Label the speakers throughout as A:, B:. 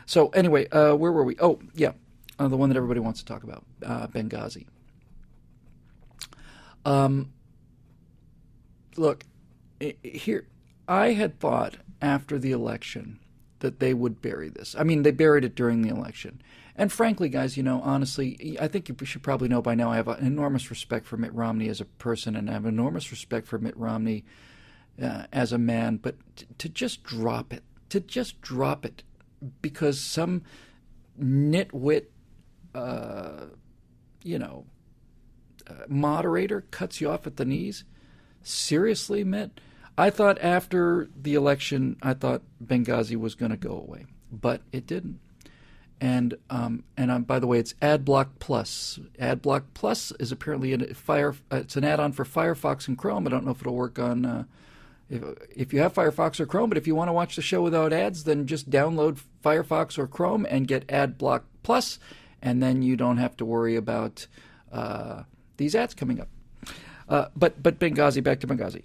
A: So anyway, where were we? Oh, yeah, the one that everybody wants to talk about, Benghazi. Look, here, I had thought after the election that they would bury this. I mean, they buried it during the election. And frankly, guys, honestly, I think you should probably know by now I have an enormous respect for Mitt Romney as a person, and I have enormous respect for Mitt Romney as a man. But to just drop it, because some nitwit, moderator cuts you off at the knees. Seriously, Mitt? I thought after the election, I thought Benghazi was going to go away, but it didn't. And by the way, it's AdBlock Plus. AdBlock Plus is apparently it's an add-on for Firefox and Chrome. I don't know if it'll work on if you have Firefox or Chrome, but if you want to watch the show without ads, then just download Firefox or Chrome and get AdBlock Plus, and then you don't have to worry about these ads coming up. But Benghazi, back to Benghazi.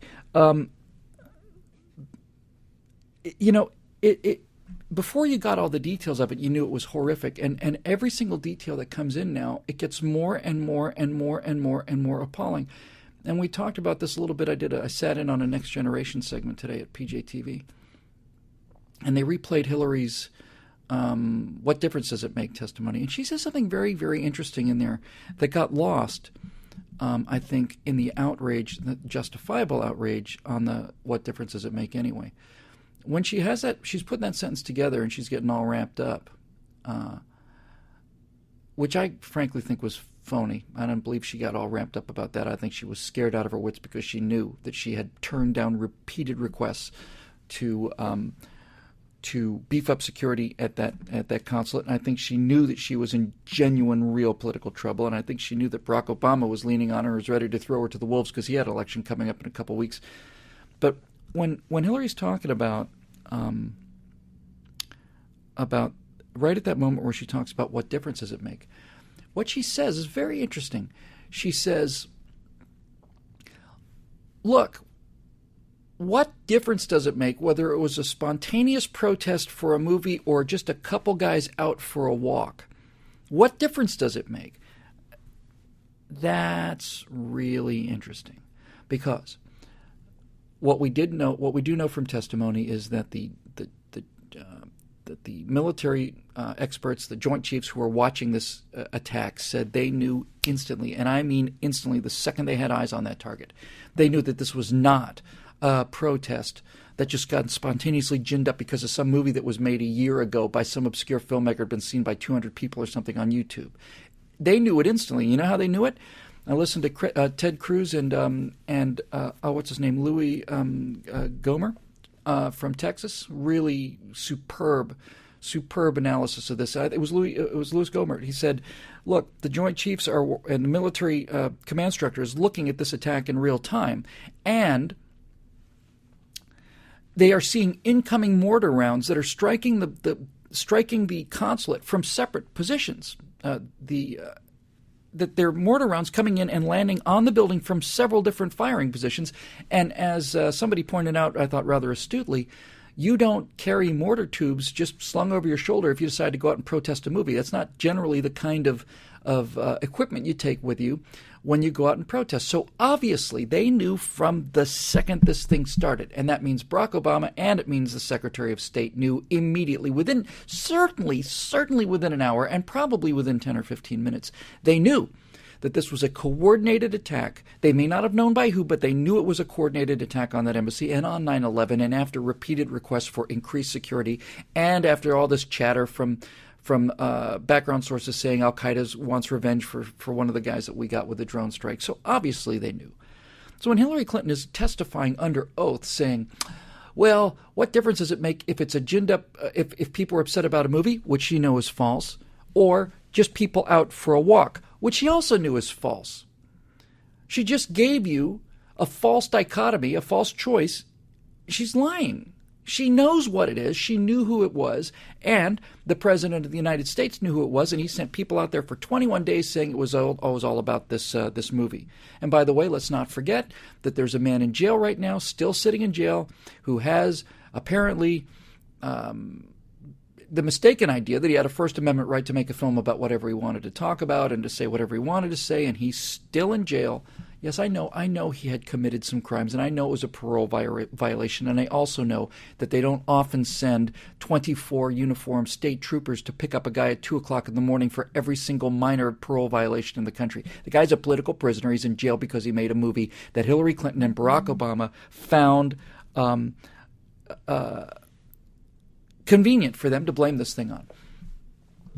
A: Before you got all the details of it, you knew it was horrific. And every single detail that comes in now, it gets more and more and more and more and more appalling. And we talked about this a little bit. I sat in on a Next Generation segment today at PJTV. And they replayed Hillary's What Difference Does It Make testimony. And she says something very, very interesting in there that got lost, I think, in the outrage, the justifiable outrage on the What Difference Does It Make anyway. When she has that, she's putting that sentence together and she's getting all ramped up, which I frankly think was phony. I don't believe she got all ramped up about that. I think she was scared out of her wits because she knew that she had turned down repeated requests to beef up security at that consulate. And I think she knew that she was in genuine, real political trouble. And I think she knew that Barack Obama was leaning on her, was ready to throw her to the wolves because he had an election coming up in a couple of weeks. But when Hillary's talking about right at that moment where she talks about what difference does it make, what she says is very interesting. She says, look, what difference does it make whether it was a spontaneous protest for a movie or just a couple guys out for a walk? What difference does it make? That's really interesting, because what we do know from testimony is that the military experts, the Joint Chiefs who were watching this attack, said they knew instantly, and I mean instantly, the second they had eyes on that target, they knew that this was not a protest that just got spontaneously ginned up because of some movie that was made a year ago by some obscure filmmaker, had been seen by 200 people or something on YouTube. They knew it instantly. You know how they knew it? I listened to Ted Cruz and what's his name, Louis Gomer from Texas. Really superb analysis of this. It was Louis Gomer. He said, "Look, the Joint Chiefs and the military command structure is looking at this attack in real time, and they are seeing incoming mortar rounds that are striking the consulate from separate positions. That they're mortar rounds coming in and landing on the building from several different firing positions. And as somebody pointed out, I thought rather astutely, you don't carry mortar tubes just slung over your shoulder if you decide to go out and protest a movie. That's not generally the kind of equipment you take with you when you go out and protest. So obviously they knew from the second this thing started, and that means Barack Obama and it means the Secretary of State knew immediately, certainly within an hour, and probably within 10 or 15 minutes. They knew that this was a coordinated attack. They may not have known by who, but they knew it was a coordinated attack on that embassy and on 9/11, and after repeated requests for increased security, and after all this chatter from background sources saying Al-Qaeda wants revenge for one of the guys that we got with the drone strike. So obviously they knew. So when Hillary Clinton is testifying under oath saying, well, what difference does it make if it's a ginned up, if people are upset about a movie, which she knows is false, or just people out for a walk, which she also knew is false. She just gave you a false dichotomy, a false choice. She's lying. She knows what it is. She knew who it was. And the President of the United States knew who it was. And he sent people out there for 21 days saying it was all about this movie. And by the way, let's not forget that there's a man in jail right now, still sitting in jail, who has apparently the mistaken idea that he had a First Amendment right to make a film about whatever he wanted to talk about and to say whatever he wanted to say, and he's still in jail. Yes, I know he had committed some crimes, and I know it was a parole violation, and I also know that they don't often send 24 uniformed state troopers to pick up a guy at 2 o'clock in the morning for every single minor parole violation in the country. The guy's a political prisoner. He's in jail because he made a movie that Hillary Clinton and Barack Obama found convenient for them to blame this thing on.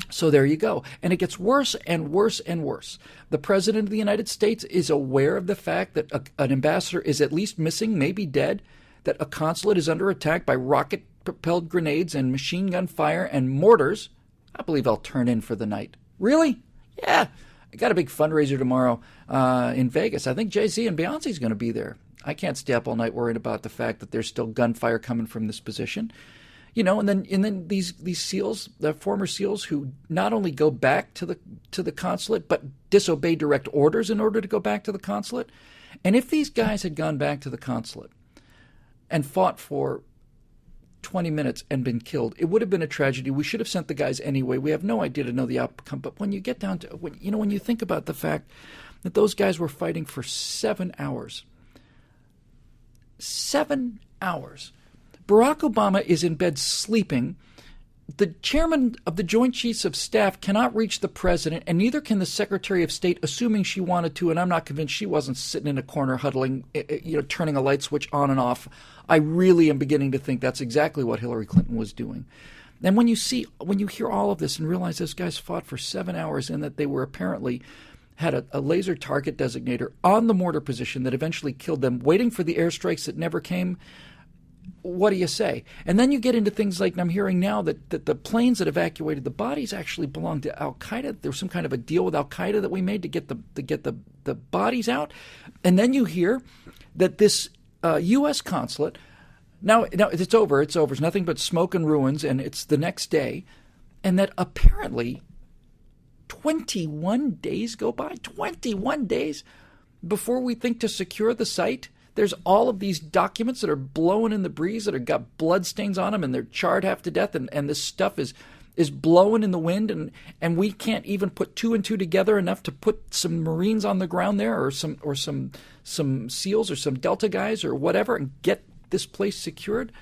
A: So there you go. And it gets worse and worse and worse. The President of the United States is aware of the fact that an ambassador is at least missing, maybe dead, that a consulate is under attack by rocket-propelled grenades and machine gun fire and mortars. I believe I'll turn in for the night. Really? Yeah. I got a big fundraiser tomorrow in Vegas. I think Jay-Z and Beyonce's going to be there. I can't stay up all night worrying about the fact that there's still gunfire coming from this position. You know, and then these SEALs, the former SEALs, who not only go back to the consulate but disobey direct orders in order to go back to the consulate. And if these guys had gone back to the consulate and fought for 20 minutes and been killed, it would have been a tragedy. We should have sent the guys anyway. We have no idea to know the outcome. But when you get down to when you think about the fact that those guys were fighting for 7 hours, 7 hours. Barack Obama is in bed sleeping. The chairman of the Joint Chiefs of Staff cannot reach the president, and neither can the Secretary of State, assuming she wanted to, and I'm not convinced she wasn't sitting in a corner huddling, turning a light switch on and off. I really am beginning to think that's exactly what Hillary Clinton was doing. And when you hear all of this and realize those guys fought for 7 hours and that they were apparently had a laser target designator on the mortar position that eventually killed them, waiting for the airstrikes that never came, what do you say? And then you get into things like, and I'm hearing now that the planes that evacuated the bodies actually belonged to Al-Qaeda. There was some kind of a deal with Al-Qaeda that we made to get the bodies out. And then you hear that this U.S. consulate, now it's over. It's over. It's nothing but smoke and ruins, and it's the next day. And that apparently 21 days go by, 21 days before we think to secure the site. There's all of these documents that are blowing in the breeze that have got blood stains on them, and they're charred half to death, and this stuff is blowing in the wind, and we can't even put two and two together enough to put some Marines on the ground there, or some SEALs or some Delta guys or whatever, and get this place secured.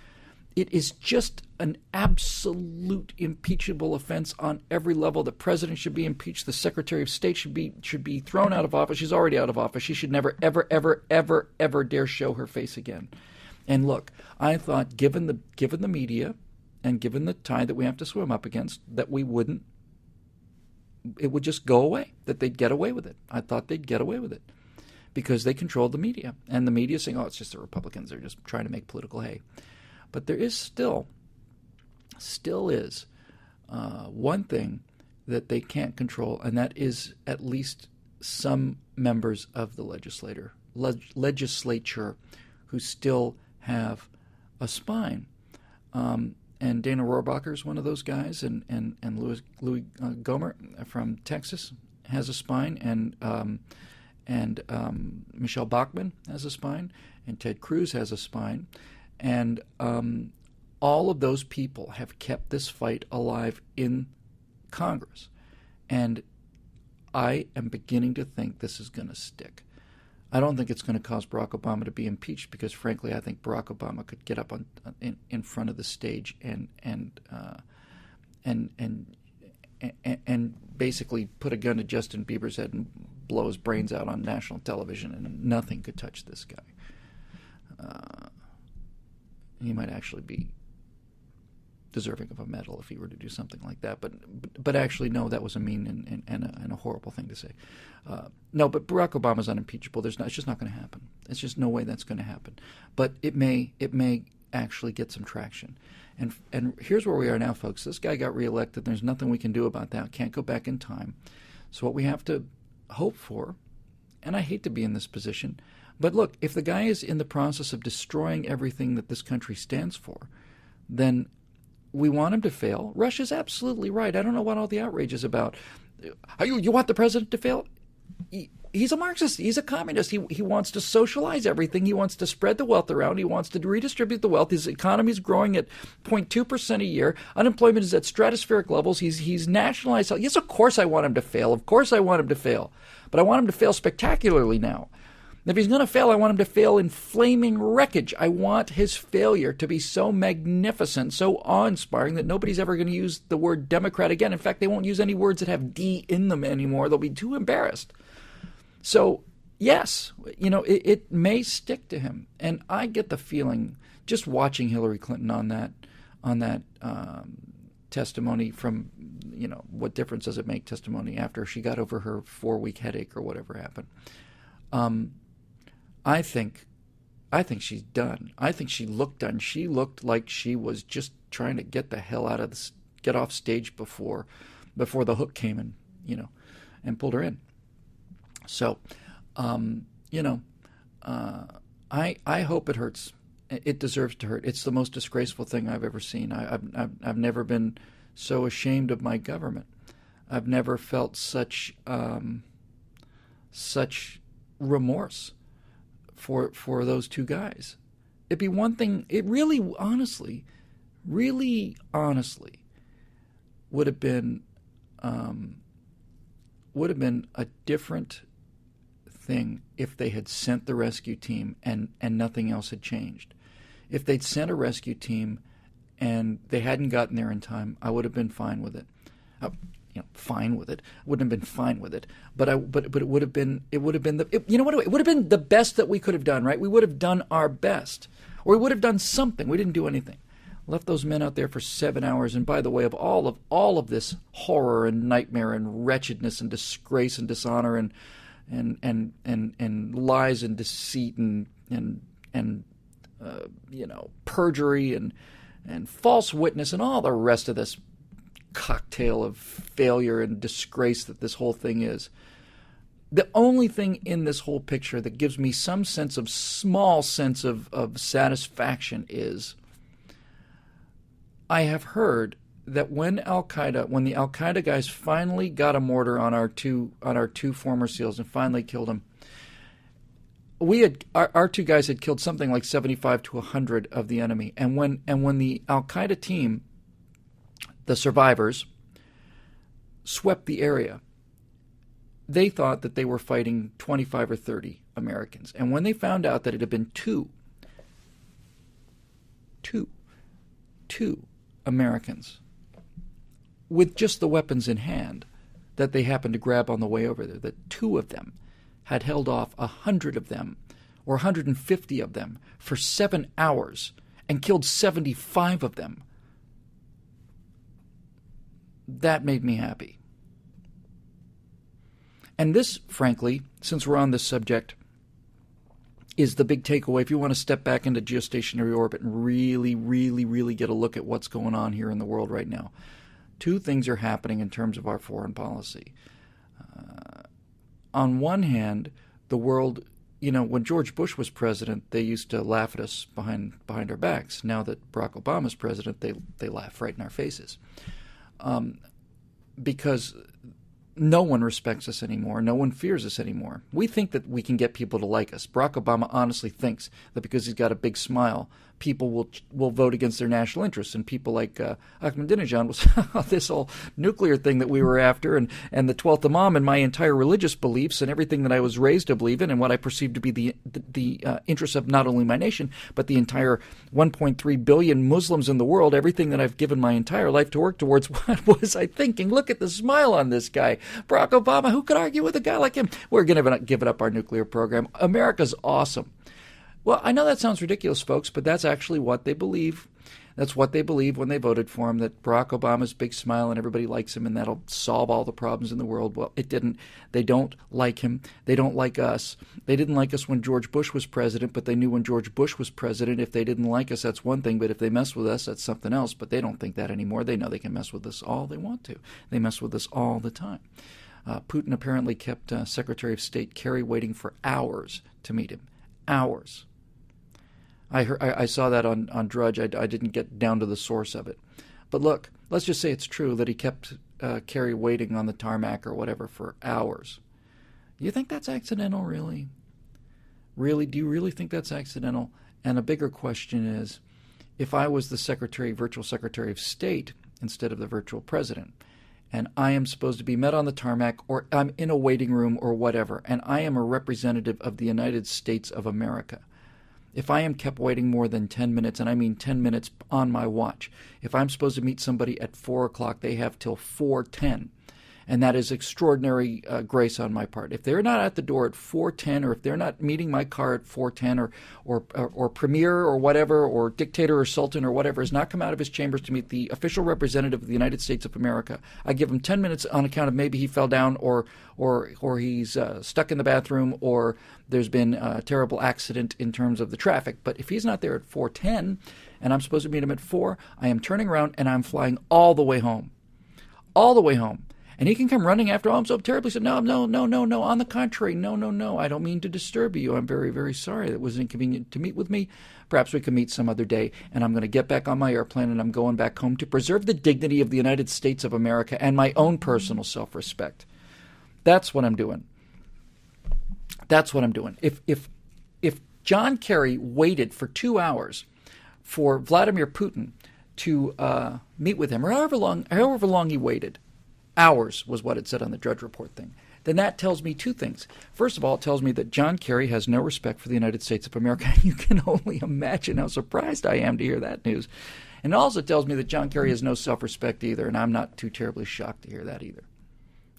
A: It is just an absolute impeachable offense on every level. The president should be impeached. The Secretary of State should be thrown out of office. She's already out of office. She should never, ever, ever, ever, ever dare show her face again. And look, I thought, given the media and given the tide that we have to swim up against, that it would just go away, that they'd get away with it. I thought they'd get away with it because they controlled the media. And the media saying, oh, it's just the Republicans. They're just trying to make political hay. But there is still is one thing that they can't control, and that is at least some members of the legislature who still have a spine. And Dana Rohrabacher is one of those guys, and Louis Gohmert from Texas has a spine, and Michelle Bachmann has a spine, and Ted Cruz has a spine. And all of those people have kept this fight alive in Congress. And I am beginning to think this is going to stick. I don't think it's going to cause Barack Obama to be impeached because, frankly, I think Barack Obama could get up in front of the stage and basically put a gun to Justin Bieber's head and blow his brains out on national television, and nothing could touch this guy. He might actually be deserving of a medal if he were to do something like that. But actually, no, that was a mean and a horrible thing to say. No, but Barack Obama's unimpeachable. It's just not going to happen. It's just no way that's going to happen. But it may actually get some traction. And here's where we are now, folks. This guy got reelected. There's nothing we can do about that. Can't go back in time. So what we have to hope for, and I hate to be in this position, but look, if the guy is in the process of destroying everything that this country stands for, then we want him to fail. Russia's absolutely right. I don't know what all the outrage is about. You want the president to fail? He's a Marxist. He's a communist. He wants to socialize everything. He wants to spread the wealth around. He wants to redistribute the wealth. His economy is growing at 0.2% a year. Unemployment is at stratospheric levels. He's nationalized. Yes, of course I want him to fail. Of course I want him to fail. But I want him to fail spectacularly now. If he's going to fail, I want him to fail in flaming wreckage. I want his failure to be so magnificent, so awe-inspiring that nobody's ever going to use the word Democrat again. In fact, they won't use any words that have D in them anymore. They'll be too embarrassed. So, yes, it may stick to him. And I get the feeling, just watching Hillary Clinton on that testimony from, what difference does it make testimony after she got over her 4-week headache or whatever happened. I think she's done. I think she looked done. She looked like she was just trying to get the hell out of this, get off stage before the hook came and pulled her in. So, I hope it hurts. It deserves to hurt. It's the most disgraceful thing I've ever seen. I've never been so ashamed of my government. I've never felt such remorse for those two guys. It'd be one thing. It really honestly would have been a different thing if they had sent the rescue team and nothing else had changed. If they'd sent a rescue team and they hadn't gotten there in time, I would have been fine with it. Fine with it. Wouldn't have been fine with it. But it would have been it would have been the best that we could have done, right? We would have done our best. Or we would have done something. We didn't do anything. Left those men out there for 7 hours, and by the way, of all of this horror and nightmare and wretchedness and disgrace and dishonor and lies and deceit and perjury and false witness and all the rest of this cocktail of failure and disgrace that this whole thing is. The only thing in this whole picture that gives me some small sense of satisfaction is I have heard that when the Al Qaeda guys finally got a mortar on our two former SEALs and finally killed them, our two guys had killed something like 75 to 100 of the enemy. And when the Al Qaeda team, the survivors, swept the area, they thought that they were fighting 25 or 30 Americans. And when they found out that it had been two Americans with just the weapons in hand that they happened to grab on the way over there, that two of them had held off 100 of them or 150 of them for 7 hours and killed 75 of them, that made me happy. And this, frankly, since we're on this subject, is the big takeaway. If you want to step back into geostationary orbit and really, really, really get a look at what's going on here in the world right now, two things are happening in terms of our foreign policy. On one hand, the world, when George Bush was president, they used to laugh at us behind our backs. Now that Barack Obama's president, they laugh right in our faces. Because no one respects us anymore. No one fears us anymore. We think that we can get people to like us. Barack Obama honestly thinks that because he's got a big smile, people will vote against their national interests. And people like Ahmadinejad was this whole nuclear thing that we were after, and the 12th Imam, and my entire religious beliefs and everything that I was raised to believe in, and what I perceive to be the interests of not only my nation, but the entire 1.3 billion Muslims in the world, everything that I've given my entire life to work towards. What was I thinking? Look at the smile on this guy. Barack Obama, who could argue with a guy like him? We're going to give it up our nuclear program. America's awesome. Well, I know that sounds ridiculous, folks, but that's actually what they believe. That's what they believe when they voted for him, that Barack Obama's big smile and everybody likes him and that'll solve all the problems in the world. Well, it didn't. They don't like him. They don't like us. They didn't like us when George Bush was president, but they knew when George Bush was president, if they didn't like us, that's one thing, but if they mess with us, that's something else. But they don't think that anymore. They know they can mess with us all they want to. They mess with us all the time. Putin apparently kept Secretary of State Kerry waiting for hours to meet him. Hours. I saw that on Drudge. I didn't get down to the source of it. But look, let's just say it's true that he kept Kerry waiting on the tarmac or whatever for hours. You think that's accidental, really? Really? Do you really think that's accidental? And a bigger question is, if I was the virtual Secretary of State instead of the virtual president, and I am supposed to be met on the tarmac, or I'm in a waiting room or whatever, and I am a representative of the United States of America, if I am kept waiting more than 10 minutes, and I mean 10 minutes on my watch, if I'm supposed to meet somebody at 4 o'clock, they have till 4:10. And that is extraordinary grace on my part. If they're not at the door at 4:10, or if they're not meeting my car at 4:10, or Premier or whatever, or dictator or sultan or whatever has not come out of his chambers to meet the official representative of the United States of America, I give him 10 minutes on account of maybe he fell down, or he's stuck in the bathroom, or there's been a terrible accident in terms of the traffic. But if he's not there at 4:10 and I'm supposed to meet him at 4, I am turning around and I'm flying all the way home. All the way home. And he can come running after, oh, I'm so terribly sorry. No, on the contrary, no. I don't mean to disturb you. I'm very, very sorry. It was inconvenient to meet with me. Perhaps we can meet some other day. And I'm going to get back on my airplane and I'm going back home to preserve the dignity of the United States of America and my own personal self-respect. That's what I'm doing. That's what I'm doing. If John Kerry waited for 2 hours for Vladimir Putin to meet with him, or however long he waited, hours was what it said on the Drudge Report thing, then that tells me two things. First of all, it tells me that John Kerry has no respect for the United States of America. You can only imagine how surprised I am to hear that news. And it also tells me that John Kerry has no self-respect either, and I'm not too terribly shocked to hear that either.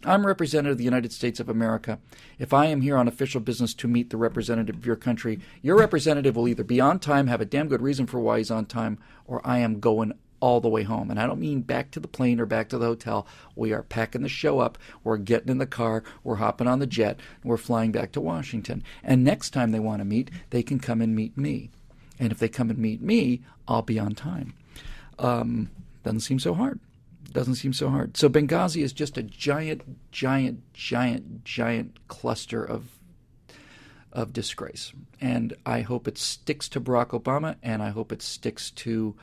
A: I'm representative of the United States of America. If I am here on official business to meet the representative of your country, your representative will either be on time, have a damn good reason for why he's on time, or I am going all the way home. And I don't mean back to the plane or back to the hotel. We are packing the show up. We're getting in the car. We're hopping on the jet. And we're flying back to Washington. And next time they want to meet, they can come and meet me. And if they come and meet me, I'll be on time. Doesn't seem so hard. Doesn't seem so hard. So Benghazi is just a giant cluster of disgrace. And I hope it sticks to Barack Obama, and I hope it sticks to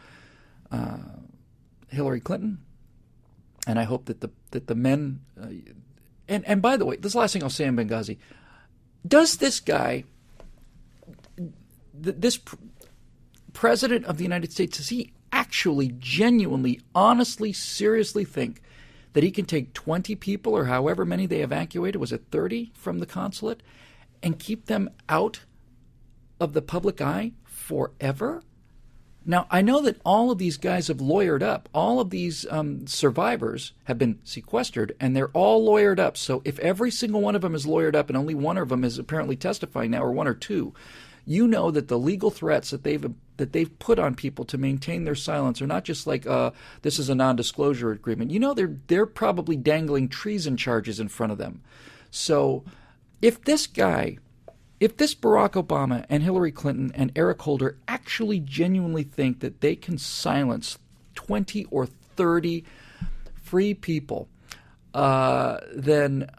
A: Hillary Clinton, and I hope that the men and by the way, this last thing I'll say on Benghazi: does this guy, this president of the United States, does he actually, genuinely, honestly, seriously think that he can take 20 people, or however many they evacuated, was it 30 from the consulate, and keep them out of the public eye forever? Now, I know that all of these guys have lawyered up. All of these survivors have been sequestered, and they're all lawyered up. So if every single one of them is lawyered up, and only one of them is apparently testifying now, or one or two, you know that the legal threats that they've put on people to maintain their silence are not just like this is a non-disclosure agreement. You know they're probably dangling treason charges in front of them. So if this Barack Obama and Hillary Clinton and Eric Holder actually genuinely think that they can silence 20 or 30 free people, then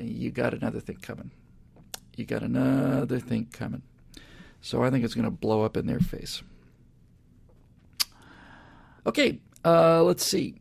A: you got another thing coming. You got another thing coming. So I think it's going to blow up in their face. Okay, let's see.